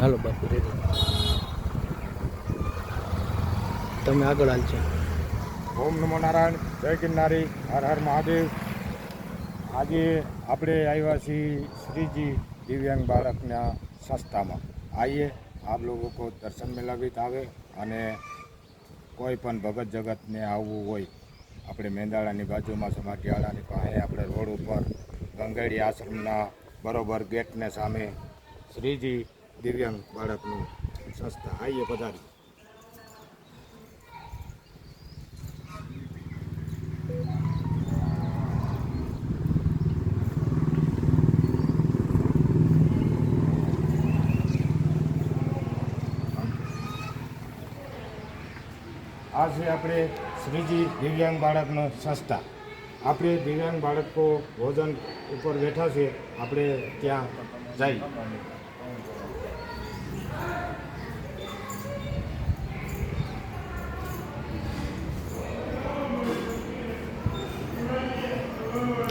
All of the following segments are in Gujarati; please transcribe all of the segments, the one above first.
હાલો બાપુ રેડી તમે આગળ હાલજો. ઓમ નમો નારાયણ, જય ગિરનારી, હર હર મહાદેવ. આજે આપણે આવ્યા છીએ શ્રીજી દિવ્યાંગ બાળકના સંસ્થામાં. આઈએ આપ લોકો કો દર્શન में लगित આવે અને કોઈ પણ ભગત જગતને આવવું હોય આપણે મેંદાળાની બાજુમાં સમાટિયાળાની પાસે આપણે રોડ ઉપર ગંગેડી આશ્રમના બરોબર ગેટને સામે શ્રીજી દિવ્યાંગ બાળકનું સંસ્થા. આઈએ પધારી. આ છે આપણે શ્રીજી દિવ્યાંગ બાળકનો સંસ્થા. આપણે દિવ્યાંગ બાળકો ભોજન ઉપર બેઠા છે, આપણે ત્યાં જઈ.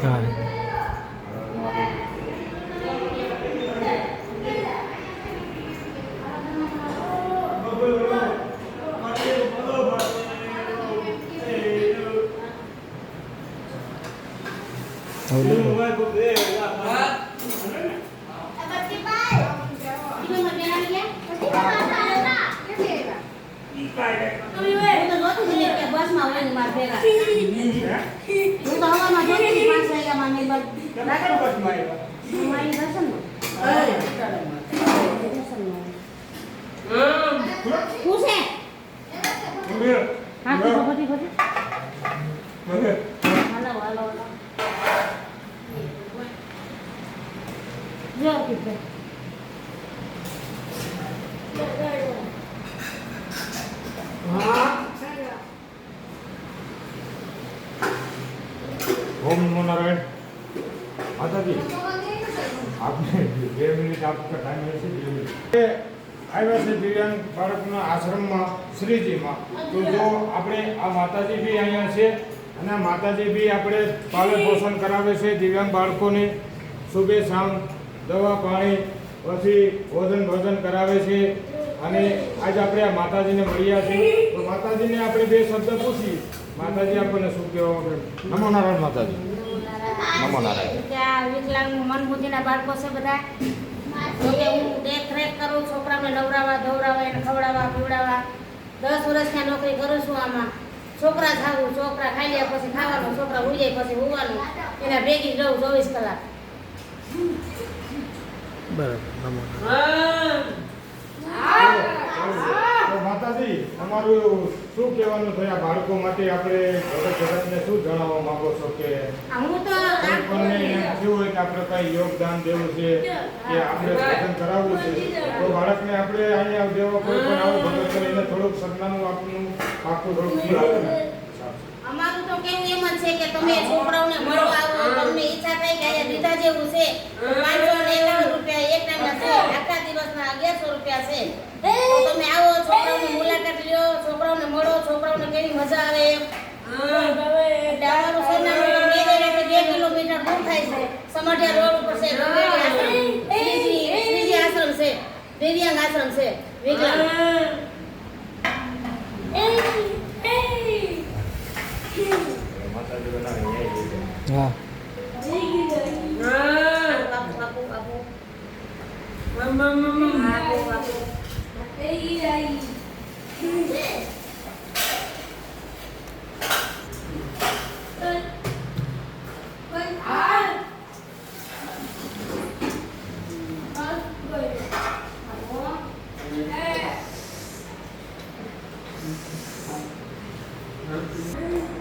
હા ओम नमो नारायण. माता जी आपने 2 मिनट आपका टाइम है से 2 मिनट આવ્યા છે દિવ્યાંગ બાળકના આશ્રમમાં શ્રીજીમાં. તો જો આપણે આ માતાજી બી અહીંયા છે અને આ માતાજી બી આપણે પાલન પોષણ કરાવે છે દિવ્યાંગ બાળકોને. સુબહ શામ દવા પાણી પછી ભોજન કરાવે છે. અને આજે આપણે આ માતાજીને મળ્યા છે તો માતાજીને આપણે 2 શબ્દ પૂછી. માતાજી આપણને શું કહેવા? નમો નારાયણ માતાજી. નમો નારાયણ. ત્યાં વિકલાંગ મનબુદ્ધિના બાળકો છે બધા. જોકે હું દેખરેખ કરું, છોકરાને નવરાવા ધોવરાવા એને ખવડાવવા પીવડાવવા. 10 વર્ષની નોકરી કરું છું આમાં. છોકરા ખાવું, છોકરા ખાઈ લે પછી ખાવાનું, છોકરા ઉઈ જાય પછી હોવાનું, એના ભેગી જ રહું 24 કલાક. બરાબર. નમો માતાજી તમારું શું કહેવાનું થયા બાળકો માટે? આપણે જગતને શું જણાવવા માંગો છો કે હું તો આપણને એમ થયું હોય કે આપણે કઈ યોગદાન દેવું છે કે આપણે ભોજન કરાવવું છે તો બાળકને આપણે અહીંયા દેવો કોઈ પણ આવું ભગત કરીને થોડુંક સરનામું આપનું આખું થોડુંક અમારું તો કેવું એમ જ છે કે તમે છોકરાઓને મળવા આવો, તમને ઈચ્છા થાય કે અહીંયા દીધા જેવું છે 591 રૂપિયા એક ટાઈમના છે, આખા દિવસના 1100 રૂપિયા છે. તો તમે આવો, છોકરાઓની મુલાકાત લ્યો, છોકરાઓને મળો, છોકરાઓને કેવી મજા આવે. એટલે અમારું સરનામું તો 2 કિલોમીટર દૂર થાય છે. સમાઢિયા રોડ ઉપર છે શ્રીજી આશ્રમ છે, દિવ્યાંગ આશ્રમ છે વિકલાંગ. હા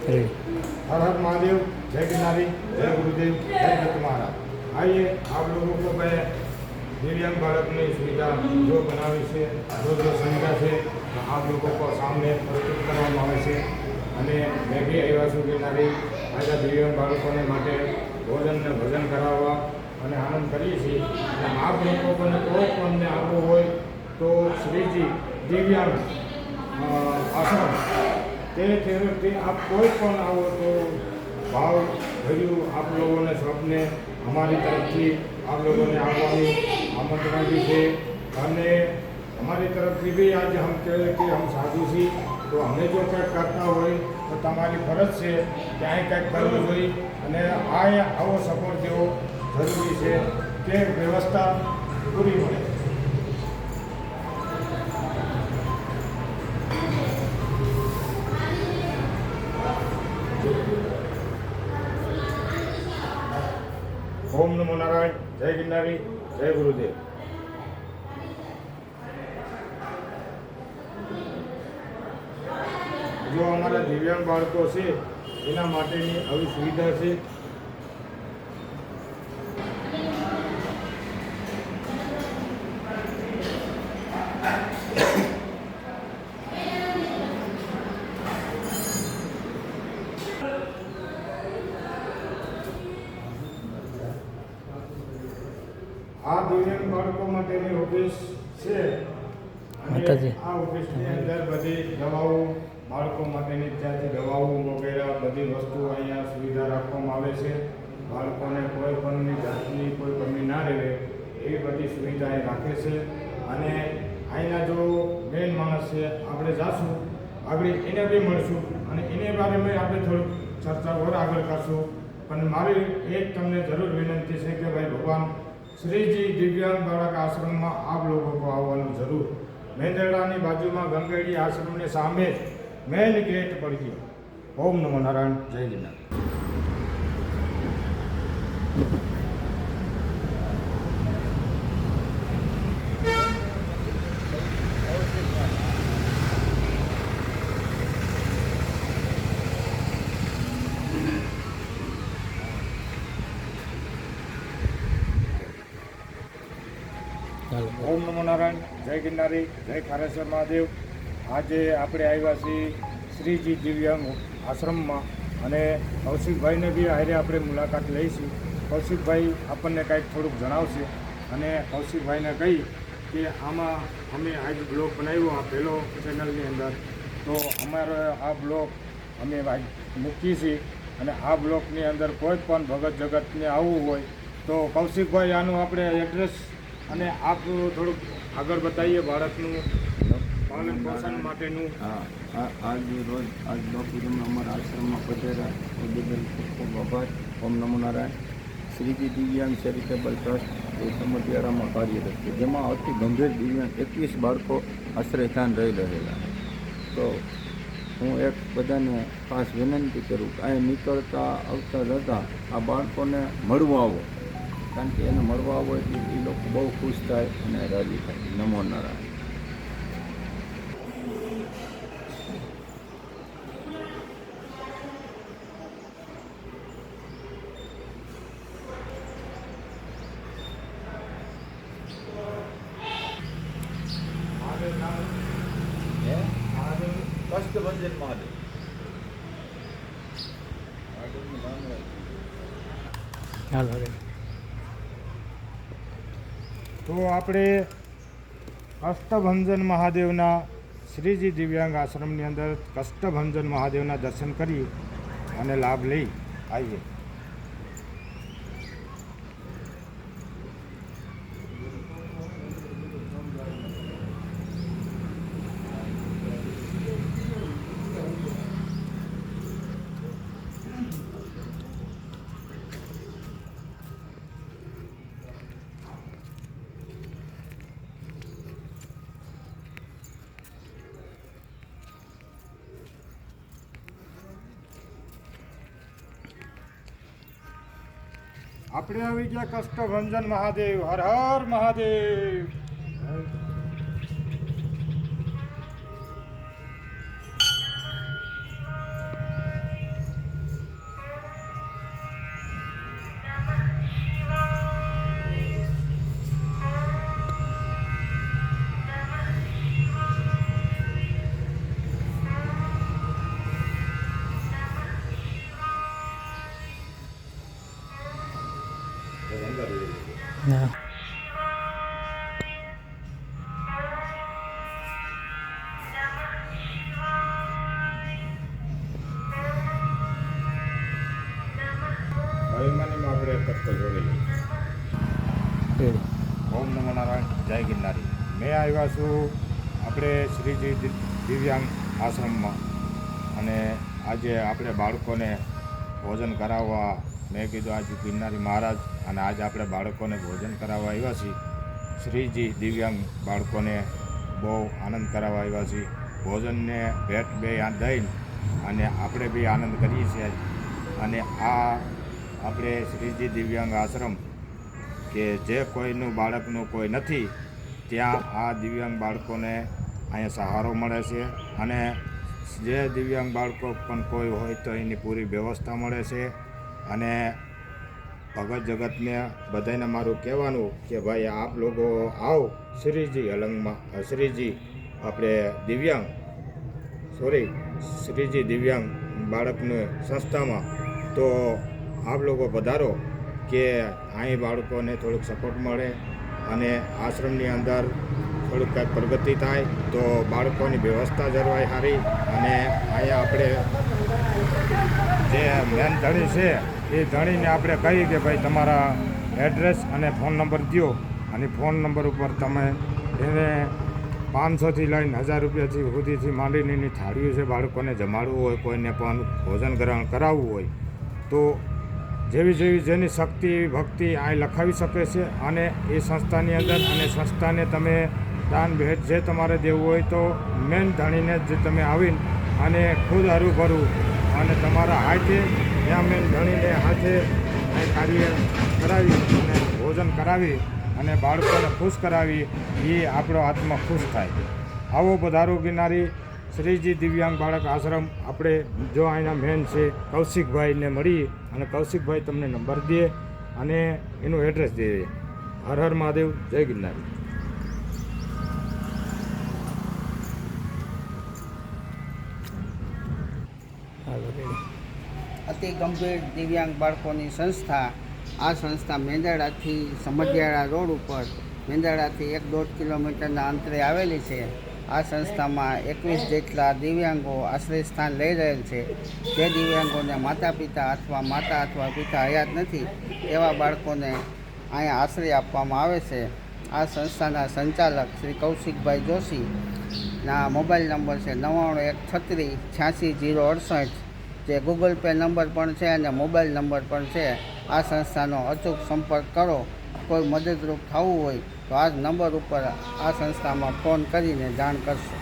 રેડી. हर हर महादेव, जय गिरनारी, जय गुरुदेव, जय दत्त महाराज. आइए आप लोगों को मैं दिव्यांग बालकनी सुविधा जो बनावी છે जो सुविधा છે તો આપ લોકો को सामने प्रस्तुत કરવામાં આવે છે. અને મેં બી આવ્યા છું ગિરનારી આજે દિવ્યાંગ બાળકોને માટે ભોજન ને ભજન કરાવવા અને આનંદ કરીએ છીએ. અને આપ લોકો પણ કોઈ પણ આવવું હોય તો શ્રીજી દિવ્યાંગ આશ્રમ તે આપ કોઈ પણ આવો તો ભાવ ભર્યું આપ લોકોને સૌને અમારી તરફથી આપ લોકોને આવવાનું આમંત્રણ બી છે. અને हमारी तरफથી भी आज हम कहे कि हम साधु છીએ તો અમે જો કંઈક કરતા હોય તો તમારી ફરજ છે કે અહીં કંઈક કરવું જોઈએ અને આવો સપોર્ટ દેવો જરૂરી છે કે વ્યવસ્થા પૂરી મળે. ઓમ નમો નારાયણ. જય ગિરનારી. જય ગુરુદેવ. જો અમારા દિવ્યાંગ બાળકો છે એના માટેની આવી સુવિધા છે. આ દિવ્યાંગ બાળકો માટેની ઓફિસ છે અને આ ઓફિસની અંદર બધી દવાઓ બાળકો માટેની ત્યાંથી દવાઓ વગેરે બધી વસ્તુઓ અહીંયા સુવિધા રાખવામાં આવે છે. બાળકોને કોઈ પણની જાતની કોઈ કમી ના રહે એવી બધી સુવિધા અહીં રાખે છે. અને અહીંના જો મેન માણસ છે આપણે જાશું આગળ એને બી મળશું અને એને બારે આપણે થોડુંક ચર્ચા ઓર આગળ કરશું. પણ મારી એક તમને જરૂર વિનંતી છે કે ભાઈ ભગવાન શ્રીજી દિવ્યાંગ બાળક આશ્રમમાં આપ લોકો को આવવાનું જરૂર. મેંદરડાની બાજુમાં ગંગેડી આશ્રમની સામે મેન ગેટ પર ગયો. ઓમ નમો નારાયણ. જય ગિરનાર. ઓમ નમો નારાયણ. જય ગિરનારી. જય ખારેશ્વર મહાદેવ. આજે આપણે આવ્યા છીએ શ્રીજી દિવ્યાંગ આશ્રમમાં અને કૌશિકભાઈને બી હારે આપણે મુલાકાત લઈશું. કૌશિકભાઈ આપણને કાંઈક થોડુંક જણાવશે અને કૌશિકભાઈને કહી કે આમાં અમે આજ બ્લોગ બનાવ્યો આ પહેલો ચેનલની અંદર તો અમારો આ બ્લોગ અમે આજ મૂકીએ છીએ અને આ બ્લોગની અંદર કોઈ પણ ભગત જગતને આવવું હોય તો કૌશિકભાઈ આનું આપણે એડ્રેસ અને આપ થોડુંક આગળ બતાવીએ બાળકનું પાલન પોષણ માટેનું. આજ રોજ આજ બાપુજીમાં અમારા આશ્રમમાં પધાર્યા એ બદલ ખૂબ ખૂબ આભાર. ઓમ નમો નારાયણ. શ્રીજી દિવ્યાંગ ચેરિટેબલ ટ્રસ્ટ એ સમઢિયાળામાં કાર્યરત છે જેમાં અતિ ગંભીર દિવ્યાંગ 21 બાળકો આશ્રયસ્થાન રહી રહેલા. તો હું એક બધાને ખાસ વિનંતી કરું કે અહીં નીકળતા આવતા જતાં આ બાળકોને મળવા આવો કારણ કે એને મળવા આવો એટલે એ લોકો બહુ ખુશ થાય અને રાજી થાય. નમો નારાયણ. કષ્ટભંજન મહાદેવ. તો આપણે કષ્ટભંજન મહાદેવના શ્રીજી દિવ્યાંગ આશ્રમની અંદર કષ્ટભંજન મહાદેવના દર્શન કરી અને લાભ લઈ આવીએ. આપણે આવી ગયા કષ્ટભંજન મહાદેવ. હર હર મહાદેવ. Yeah. અભિમાનીમાં આપણે કષ્ટ જોડેલી. ઓમ નમો નારાયણ. જય ગિરનારી. મેં આવ્યા છું આપણે શ્રીજી દિવ્યાંગ આશ્રમમાં અને આજે આપણે બાળકોને ભોજન કરાવવા મેં કીધું આજે ગિરનારી મહારાજ અને આજે આપણે બાળકોને ભોજન કરાવવા આવ્યા છીએ. શ્રીજી દિવ્યાંગ બાળકોને બહુ આનંદ કરાવવા આવ્યા છીએ. ભોજનને ભેટ બે દઈને અને આપણે બી આનંદ કરીએ છીએ. અને આ આપણે શ્રીજી દિવ્યાંગ આશ્રમ કે જે કોઈનું બાળકનું કોઈ નથી ત્યાં આ દિવ્યાંગ બાળકોને અહીંયા સહારો મળે છે અને જે દિવ્યાંગ બાળકો પણ કોઈ હોય તો એની પૂરી વ્યવસ્થા મળે છે. અને ભગત જગતને બધાને મારું કહેવાનું કે ભાઈ આપ લોકો આવો શ્રીજી અલંગમાં શ્રીજી આપણે શ્રીજી દિવ્યાંગ બાળકની સંસ્થામાં તો આપ લોકો પધારો કે અહીં બાળકોને થોડુંક સપોર્ટ મળે અને આશ્રમની અંદર થોડુંક કંઈક પ્રગતિ થાય તો બાળકોની વ્યવસ્થા જળવાય સારી. અને અહીંયા આપણે જે મેન ધણી છે એ ધણીને આપણે કહીએ કે ભાઈ તમારા એડ્રેસ અને ફોન નંબર દો અને ફોન નંબર ઉપર તમે એને 500થી લઈને 1000 રૂપિયાથી સુધીથી માંડીને એની થાળીઓ છે બાળકોને જમાડવું હોય કોઈને પણ ભોજન ગ્રહણ કરાવવું હોય તો જેવી જેની શક્તિ ભક્તિ આ લખાવી શકે છે. અને એ સંસ્થાની અંદર અને સંસ્થાને તમે દાન ભેટ જે તમારે દેવું હોય તો મેન ધણીને જ તમે આવીને અને ખુદ હરું અને તમારા હાથે ત્યાં મેન ધણીને હાથે કાર્ય કરાવી અને ભોજન કરાવી અને બાળકોને ખુશ કરાવી એ આપણો આત્મા ખુશ થાય. આવો પધારો ગિરનારી શ્રીજી દિવ્યાંગ બાળક આશ્રમ. આપણે જો અહીંના મેન છે કૌશિકભાઈને મળી અને કૌશિકભાઈ તમને નંબર દે અને એનું એડ્રેસ દે. હર હર મહાદેવ, જય ગિરનારી. અતિ ગંભીર દિવ્યાંગ બાળકોની સંસ્થા. આ સંસ્થા મેંદરડાથી સમઢિયાળા રોડ ઉપર મેંદરડાથી 1-1.5 કિલોમીટરના અંતરે આવેલી છે. આ સંસ્થામાં 21 જેટલા દિવ્યાંગો આશ્રય સ્થાન લઈ રહેલ છે. જે દિવ્યાંગોને માતા અથવા પિતા હયાત નથી એવા બાળકોને અહીંયા આશ્રય આપવામાં આવે છે. આ સંસ્થાના સંચાલક શ્રી કૌશિકભાઈ જોશીના મોબાઈલ નંબર છે 9913386068, જે ગૂગલ પે નંબર પણ છે અને મોબાઈલ નંબર પણ છે. આ સંસ્થાનો અચૂક સંપર્ક કરો. કોઈ મદદરૂપ થવું હોય તો આ જ નંબર ઉપર આ સંસ્થામાં ફોન કરીને જાણ કરશો.